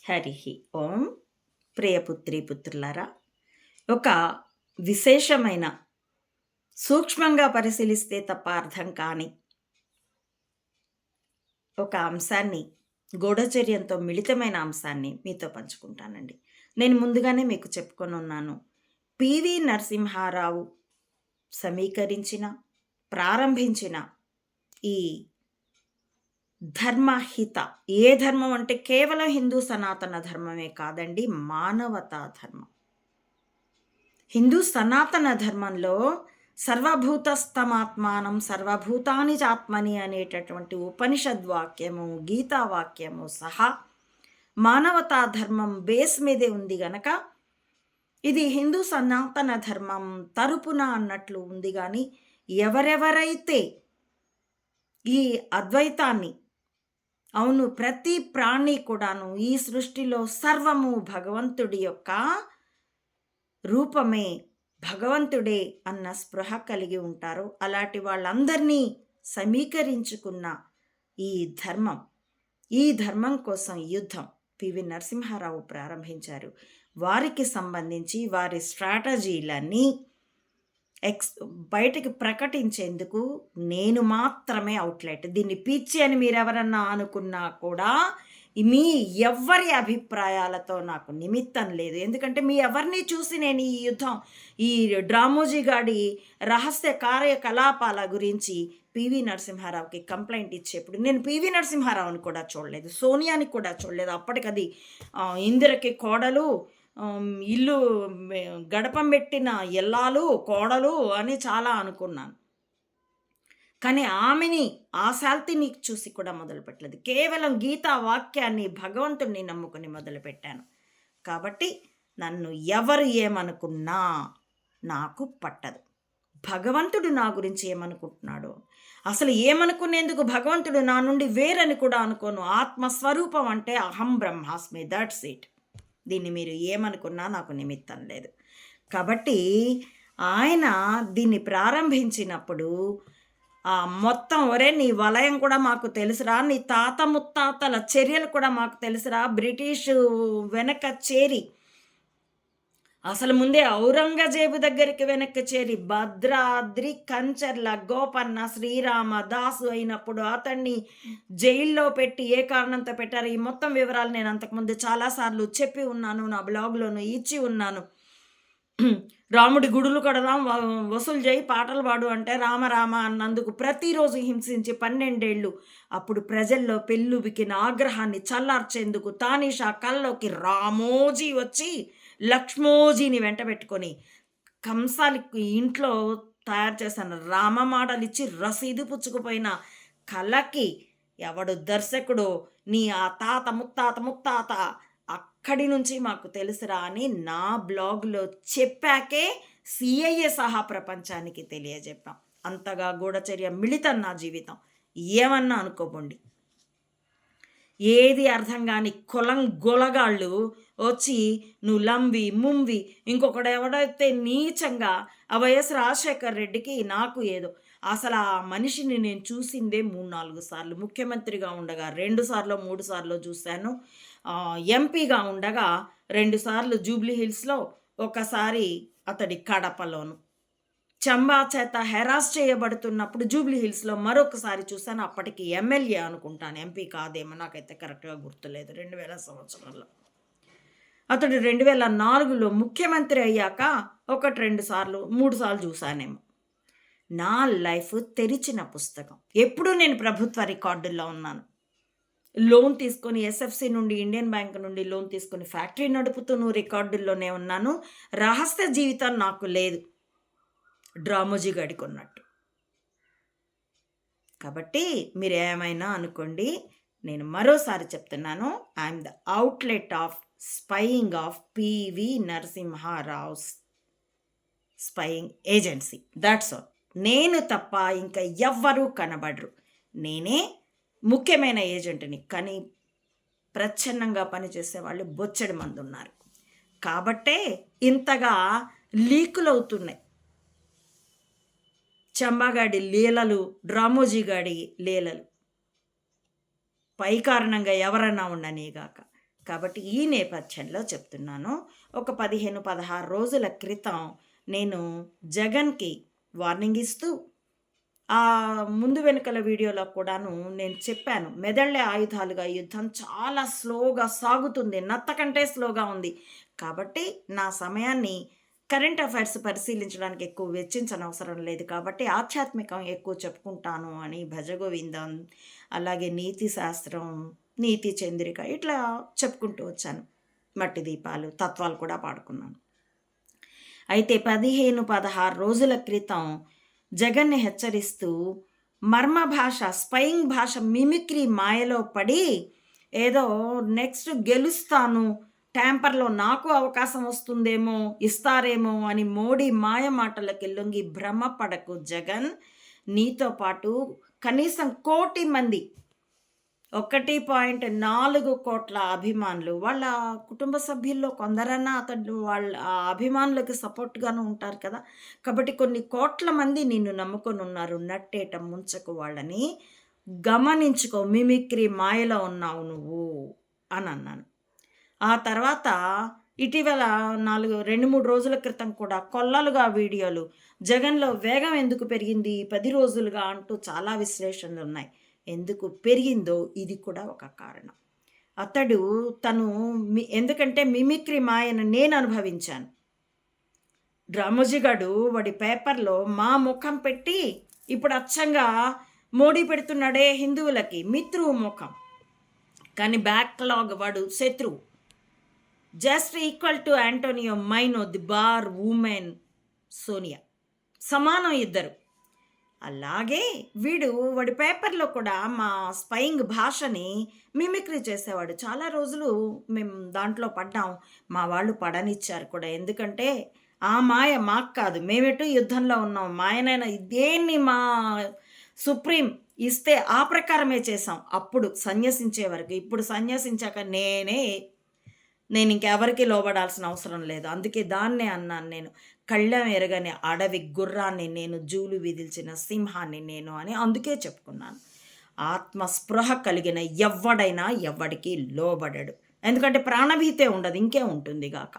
హరి ఓం. ప్రియపుత్రి పుత్రులారా, ఒక విశేషమైన సూక్ష్మంగా పరిశీలిస్తే తప్ప అర్థం కాని ఒక అంశాన్ని, గూఢచర్యంతో మిళితమైన అంశాన్ని మీతో పంచుకుంటానండి. నేను ముందుగానే మీకు చెప్పుకొని ఉన్నాను. పివి నరసింహారావు సమీకరించిన, ప్రారంభించిన ఈ ధర్మహిత, ఏ ధర్మం అంటే కేవలం హిందూ సనాతన ధర్మమే కాదండి, మానవతా ధర్మం. హిందూ సనాతన ధర్మంలో సర్వభూతస్థమాత్మానం సర్వభూతాని చాత్మని అనేటటువంటి ఉపనిషద్వాక్యము, గీతావాక్యము సహా మానవతా ధర్మం బేస్ మీదే ఉంది గనక ఇది హిందూ సనాతన ధర్మం తరపున అన్నట్లు ఉంది. కానీ ఎవరెవరైతే ఈ అద్వైతాన్ని, అవును ప్రతి ప్రాణి కూడాను ఈ సృష్టిలో సర్వము భగవంతుడి యొక్క రూపమే, భగవంతుడే అన్న స్పృహ కలిగి ఉంటారు. అలాంటి వాళ్ళందరినీ సమీకరించుకున్న ఈ ధర్మం కోసం యుద్ధం పివి నరసింహారావు ప్రారంభించారు. వారికి సంబంధించి వారి స్ట్రాటజీలన్నీ బయటకు ప్రకటించేందుకు నేను మాత్రమే అవుట్లెట్. దీన్ని పిచ్చి అని మీరెవరన్నా అనుకున్నా కూడా మీ ఎవ్వరి అభిప్రాయాలతో నాకు నిమిత్తం లేదు. ఎందుకంటే మీ ఎవరిని చూసి నేను ఈ యుద్ధం, ఈ డ్రామోజీ గాడి రహస్య కార్యకలాపాల గురించి పివి నరసింహారావుకి కంప్లైంట్ ఇచ్చేప్పుడు నేను పివి నరసింహారావుని కూడా చూడలేదు, సోనియాని కూడా చూడలేదు. అప్పటికది ఇందిరకి కోడలు, ఇల్లు గడపం పెట్టిన ఎల్లాలు కోడలు అని చాలా అనుకున్నాను. కానీ ఆమెని ఆ శాల్తీని చూసి కూడా మొదలుపెట్టలేదు. కేవలం గీతా వాక్యాన్ని, భగవంతుడిని నమ్ముకుని మొదలుపెట్టాను. కాబట్టి నన్ను ఎవరు ఏమనుకున్నా నాకు పట్టదు. భగవంతుడు నా గురించి ఏమనుకుంటున్నాడు, అసలు ఏమనుకునేందుకు భగవంతుడు నా నుండి వేరని కూడా అనుకోను. ఆత్మస్వరూపం అంటే అహం బ్రహ్మాస్మి, దట్స్ ఇట్. దీన్ని మీరు ఏమనుకున్నా నాకు నిమిత్తం లేదు. కాబట్టి ఆయన దీన్ని ప్రారంభించినప్పుడు మొత్తం ఒరే నీ వలయం కూడా మాకు తెలుసురా, నీ తాత ముత్తాతల చర్యలు కూడా మాకు తెలుసురా, బ్రిటిష్ వెనక చేరి అసలు ముందే ఔరంగజేబు దగ్గరికి వెనక్కి చేరి భద్రాద్రి, కంచర్ల, గోపన్న, శ్రీరామదాసు అయినప్పుడు అతన్ని జైల్లో పెట్టి ఏ కారణంతో పెట్టారు, ఈ మొత్తం వివరాలు నేను అంతకుముందు చాలాసార్లు చెప్పి ఉన్నాను, నా బ్లాగ్లోనూ ఇచ్చి ఉన్నాను. రాముడి గుడులు కడదాం, వసూలు చేయి, పాటలు పాడు అంటే రామ అన్నందుకు ప్రతిరోజు హింసించి 12 ఏళ్ళు అప్పుడు ప్రజల్లో పెళ్ళుబికిన ఆగ్రహాన్ని చల్లార్చేందుకు తానీషా కల్లోకి రామోజీ వచ్చి లక్ష్మోజీని వెంట పెట్టుకొని కంసాలికి ఇంట్లో తయారు చేసిన రామమాటలు ఇచ్చి రసీదు పుచ్చుకుపోయిన కళకి ఎవడు దర్శకుడు, నీ ఆ తాత ముత్తాత అక్కడి నుంచి మాకు తెలుసురా అని నా బ్లాగ్లో చెప్పాకే సిఐఏ సహా ప్రపంచానికి తెలియజెప్పాం. అంతగా గూఢచర్య మిళితం నా జీవితం. ఏమన్నా అనుకోబండి. ఏది అర్థం కాని కులం గొలగాళ్ళు వచ్చి నువ్వు లంవి ముంవి, ఇంకొకడు ఎవడైతే నీచంగా ఆ వైఎస్ రాజశేఖర్ రెడ్డికి నాకు ఏదో, అసలు ఆ మనిషిని నేను చూసిందే 3-4 సార్లు. ముఖ్యమంత్రిగా ఉండగా 2 సార్లు 3 సార్లు చూశాను. ఎంపీగా ఉండగా 2 సార్లు జూబ్లీ హిల్స్లో, ఒకసారి అతడి కడపలోను. చంబా చేత హెరాస్ చేయబడుతున్నప్పుడు జూబ్లీ హిల్స్లో మరొకసారి చూశాను. అప్పటికి ఎమ్మెల్యే అనుకుంటాను, ఎంపీ కాదేమో, నాకైతే కరెక్ట్గా గుర్తులేదు. 2000 సంవత్సరంలో. అతడు 2004లో ముఖ్యమంత్రి అయ్యాక 1-2 సార్లు 3 సార్లు చూశానేమో. నా లైఫ్ తెరిచిన పుస్తకం. ఎప్పుడూ నేను ప్రభుత్వ రికార్డుల్లో ఉన్నాను. లోన్ తీసుకొని ఎస్ఎఫ్సి నుండి, ఇండియన్ బ్యాంక్ నుండి లోన్ తీసుకొని ఫ్యాక్టరీ నడుపుతూను రికార్డుల్లోనే ఉన్నాను. రహస్య జీవితం నాకు లేదు, డ్రామోజీ గడికి ఉన్నట్టు. కాబట్టి మీరు ఏమైనా అనుకోండి, నేను మరోసారి చెప్తున్నాను, I'm the outlet of spying of PV Narasimha Rao's spying agency. That's all. నేను తప్ప ఇంకా ఎవ్వరూ కనబడరు. నేనే ముఖ్యమైన ఏజెంట్ని. కానీ ప్రచ్ఛన్నంగా పనిచేసే వాళ్ళు బొచ్చడి మంది ఉన్నారు. కాబట్టే ఇంతగా లీకులు అవుతున్నాయి. చంబాగాడి లీలలు, డ్రామోజీ గాడి లీలలు పై కారణంగా ఎవరన్నా ఉండనీగాక. కాబట్టి ఈ నేపథ్యంలో చెప్తున్నాను. ఒక 15, 16 రోజుల క్రితం నేను జగన్‌కి వార్నింగ్ ఇస్తూ ముందు వెనుకల వీడియోలో కూడాను నేను చెప్పాను. మెదళ్ళే ఆయుధాలుగా యుద్ధం చాలా స్లోగా సాగుతుంది. నత్త కంటే స్లోగా ఉంది. కాబట్టి నా సమయాన్ని కరెంట్ అఫైర్స్ పరిశీలించడానికి ఎక్కువ వెచ్చించనవసరం లేదు. కాబట్టి ఆధ్యాత్మికం ఎక్కువ చెప్పుకుంటాను అని భజగోవిందం, అలాగే నీతి శాస్త్రం, నీతి చంద్రిక ఇట్లా చెప్పుకుంటూ వచ్చాను. మట్టి దీపాలు, తత్వాలు కూడా పాడుకున్నాను. అయితే 15, 16 రోజుల క్రితం జగన్‌ని హెచ్చరిస్తూ మర్మ భాష, స్పయింగ్ భాష, మిమిక్రీ మాయలో పడి ఏదో నెక్స్ట్ గెలుస్తాను, ట్యాంపర్‌లో నాకు అవకాశం వస్తుందేమో, ఇస్తారేమో అని మోడీ మాయ మాటలకి లొంగి భ్రమపడకు జగన్. నీతో పాటు కనీసం 1,00,00,000 మంది 1.4 కోట్ల అభిమానులు. వాళ్ళ కుటుంబ సభ్యుల్లో కొందరన్నా వాళ్ళ అభిమానులకి సపోర్ట్‌గాను ఉంటారు కదా! కాబట్టి కొన్ని కోట్ల మంది నిన్ను నమ్ముకొనున్నారు. నట్టేట ముంచకు వాళ్ళని. గమనించుకో, మిమిక్రీ మాయలో ఉన్నావు నువ్వు అనన్నాను. ఆ తర్వాత ఇటీవల 2, 3 రోజుల క్రితం కూడా కొల్లలుగా వీడియోలు, జగన్‌లో వేగం ఎందుకు పెరిగింది 10 రోజులుగా అంటూ చాలా విశ్లేషణలున్నాయి. ఎందుకు పెరిగిందో ఇది కూడా ఒక కారణం. అతడు ఎందుకంటే మిమిక్రీ మాయను నేను అనుభవించాను. రామోజీగాడు వాడి పేపర్‌లో మా ముఖం పెట్టి ఇప్పుడు అచ్చంగా మోడీ పెడుతున్నాడే హిందువులకి మిత్రువు ముఖం. కానీ బ్యాక్‌లాగ్ వాడు శత్రువు. Just equal to Antonio Maino, the bar women Sonia. సమానం ఇద్దరు. అలాగే వాడి పేపర్‌లో కూడా మా స్పయింగ్ భాషని మిమిక్రీ చేసేవాడు. చాలా రోజులు మేము దాంట్లో పడ్డాం. మా వాళ్ళు పడనిచ్చారు కూడా. ఎందుకంటే ఆ మాయ మాకు కాదు. మేమెటు యుద్ధంలో ఉన్నాం. మాయనైనా దేన్ని మా సుప్రీం ఇస్తే ఆ ప్రకారమే చేసాం. అప్పుడు సన్యసించే వరకు. ఇప్పుడు సన్యసించాక నేను ఇంకెవరికి లోబడాల్సిన అవసరం లేదు. అందుకే దాన్నే అన్నాను నేను. కళ్ళెం ఎరగని అడవి గుర్రాన్ని నేను, జూలు విదిల్చిన సింహాన్ని నేను అని అందుకే చెప్పుకున్నాను. ఆత్మస్పృహ కలిగిన ఎవ్వడైనా ఎవ్వడికి లోబడడు. ఎందుకంటే ప్రాణభీతే ఉండదు, ఇంకే ఉంటుంది గాక.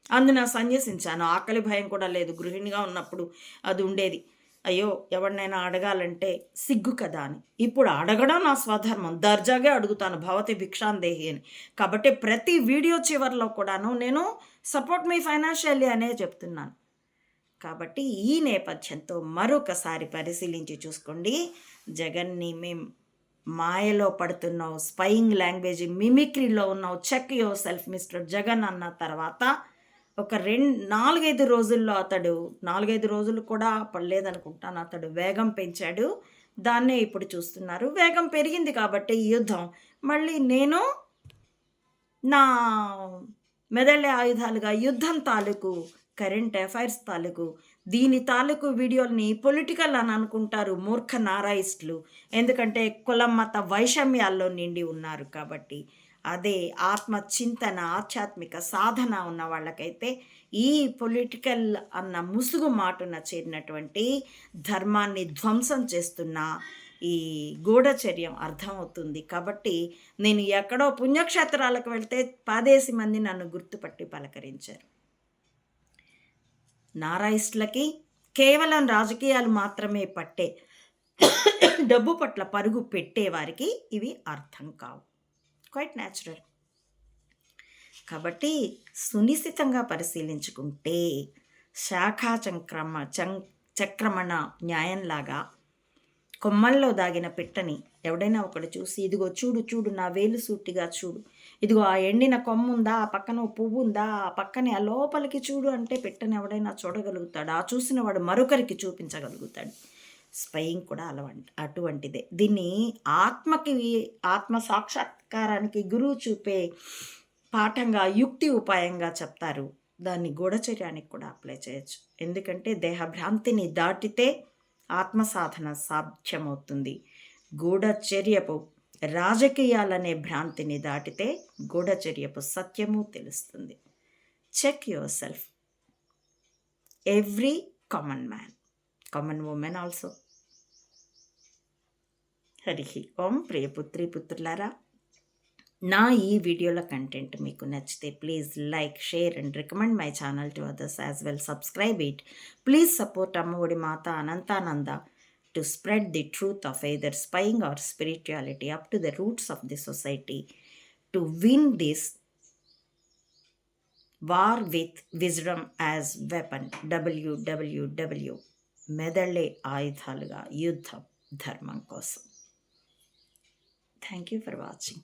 అందున సన్యసించాను. ఆకలి భయం కూడా లేదు. గృహిణిగా ఉన్నప్పుడు అది ఉండేది. అయ్యో ఎవరినైనా అడగాలంటే సిగ్గు కదా అని. ఇప్పుడు అడగడం నా స్వధర్మం. దర్జాగా అడుగుతాను, భవతి భిక్షాందేహి అని. కాబట్టి ప్రతి వీడియో చివరిలో కూడాను నేను సపోర్ట్ మీ ఫైనాన్షియల్లీ అనే చెప్తున్నాను. కాబట్టి ఈ నేపథ్యంతో మరొకసారి పరిశీలించి చూసుకోండి. జగన్ని మేము మాయలో పడుతున్నావు, స్పయింగ్ లాంగ్వేజ్, మిమిక్రీలో ఉన్నావు, check your self mister Jagan అన్న తర్వాత ఒక 4-5 రోజుల్లో 4-5 రోజులు కూడా పడలేదనుకుంటాను, అతడు వేగం పెంచాడు. దాన్నే ఇప్పుడు చూస్తున్నారు. వేగం పెరిగింది కాబట్టి ఈ యుద్ధం మళ్ళీ నేను నా మెదళ్ళే ఆయుధాలుగా యుద్ధం తాలూకు, కరెంట్ అఫైర్స్ తాలూకు, దీని తాలూకు వీడియోల్ని పొలిటికల్ అని అనుకుంటారు మూర్ఖ నారాయిస్టులు. ఎందుకంటే కులం మత వైషమ్యాల్లో నిండి ఉన్నారు కాబట్టి. అదే ఆత్మచింతన, ఆధ్యాత్మిక సాధన ఉన్న వాళ్ళకైతే ఈ పొలిటికల్ అన్న ముసుగు మాటున చేరినటువంటి ధర్మాన్ని ధ్వంసం చేస్తున్న ఈ గూఢచర్యం అర్థమవుతుంది. కాబట్టి నేను ఎక్కడో పుణ్యక్షేత్రాలకు వెళ్తే 10 మంది నన్ను గుర్తుపట్టి పలకరించారు. నారాయిస్టులకి కేవలం రాజకీయాలు మాత్రమే పట్టే, డబ్బు పట్ల పరుగు పెట్టేవారికి ఇవి అర్థం కావు. Quite natural. కాబట్టి సునిశితంగా పరిశీలించుకుంటే శాఖా చక్రమణ న్యాయంలాగా కొమ్మల్లో దాగిన పిట్టని ఎవడైనా ఒకడు చూసి, ఇదిగో చూడు చూడు నా వేలు సూటిగా చూడు, ఇదిగో ఆ ఎండిన కొమ్ము ఉందా, ఆ పక్కన పువ్వు ఉందా, ఆ పక్కనే ఆ లోపలికి చూడు అంటే పిట్టని ఎవడైనా చూడగలుగుతాడు. ఆ చూసిన వాడు మరొకరికి చూపించగలుగుతాడు. స్పయింగ్ కూడా అటువంటిదే. దీన్ని ఆత్మ సాక్షాత్కారానికి గురువు చూపే పాఠంగా, యుక్తి ఉపాయంగా చెప్తారు. దాన్ని గూఢచర్యానికి కూడా అప్లై చేయొచ్చు. ఎందుకంటే దేహభ్రాంతిని దాటితే ఆత్మసాధన సాధ్యమవుతుంది. గూఢచర్యపు రాజకీయాలనే భ్రాంతిని దాటితే గూఢచర్యపు సత్యము తెలుస్తుంది. Check your self. Every common man, common women also. Hari Om. ప్రియపుత్రి పుత్రులారా, నా ఈ వీడియోల కంటెంట్ మీకు నచ్చితే please like, share and recommend my channel to others as well. Subscribe it. Please support Ammaodi Mata Anantananda to spread the truth of either spying or spirituality up to the roots of the society, to win this war with wisdom as weapon. www మెదళ్ళే ఆయుధాలుగా యుద్ధం ధర్మం కోసం. Thank you for watching.